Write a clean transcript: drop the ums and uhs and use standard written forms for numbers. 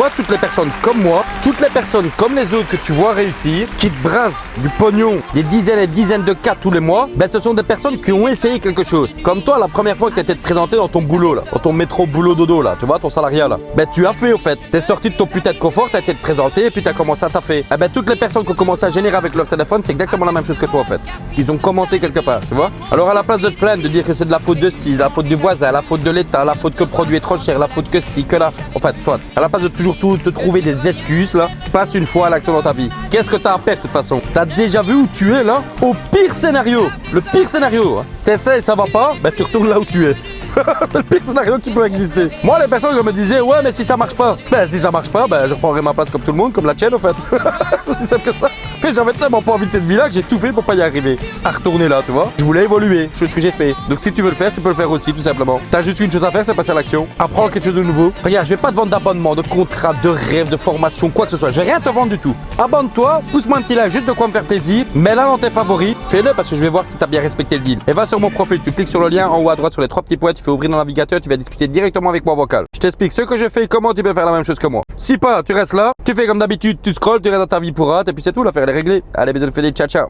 toi, toutes les personnes comme moi, toutes les personnes comme les autres que tu vois réussir, qui te brassent du pognon, des dizaines et des dizaines de cas tous les mois, ben ce sont des personnes qui ont essayé quelque chose. Comme toi, la première fois que tu étais présenté dans ton boulot, là, dans ton métro boulot dodo, là, tu vois, ton salariat, là, ben tu as fait au fait. T'es sorti de ton putain de confort, t'as été te présenter et puis t'as commencé à taffer. Eh ben toutes les personnes qui ont commencé à générer avec leur téléphone, c'est exactement la même chose que toi, en fait. Ils ont commencé quelque part, tu vois. Alors à la place de te plaindre, de dire que c'est de la faute de ci, la faute du voisin, la faute de l'État, la faute que le produit est trop cher, la faute que ci, que là, en fait, soit. À la place de toujours te trouver des excuses, là, passe une fois à l'action dans ta vie. Qu'est-ce que t'as à perdre de toute façon? T'as déjà vu où tu es là? Au pire scénario, le pire scénario, hein. T'essaies et ça va pas, ben tu retournes là où tu es. C'est le pire scénario qui peut exister. Moi, les personnes me disaient, ouais, mais si ça marche pas, ben si ça marche pas, ben je reprendrai ma place comme tout le monde, comme la tienne, en fait. C'est aussi simple que ça. Mais j'avais tellement pas envie de cette vie-là que j'ai tout fait pour pas y arriver. À retourner là, tu vois. Je voulais évoluer, chose que j'ai fait. Donc si tu veux le faire, tu peux le faire aussi, tout simplement. T'as juste une chose à faire, c'est passer à l'action. Apprendre quelque chose de nouveau. Regarde, je vais pas te vendre d'abonnement, de contrat, de rêve, de formation, quoi que ce soit. Je vais rien te vendre du tout. Abonne-toi, pousse-moi un petit like, juste de quoi me faire plaisir. Mets-la dans tes favoris. Fais-le parce que je vais voir si t'as bien respecté le deal. Et va sur mon profil, tu cliques sur le lien en haut à droite sur les 3 petits points, tu fais ouvrir dans le navigateur, tu vas discuter directement avec moi en vocal. Je t'explique ce que je fais et comment tu peux faire la même chose que moi. Si pas, tu restes là, tu fais comme d'habitude, tu scrolles, tu restes dans ta vie pourrate et puis c'est tout, l'affaire elle est réglée. Allez, bisous, ciao ciao.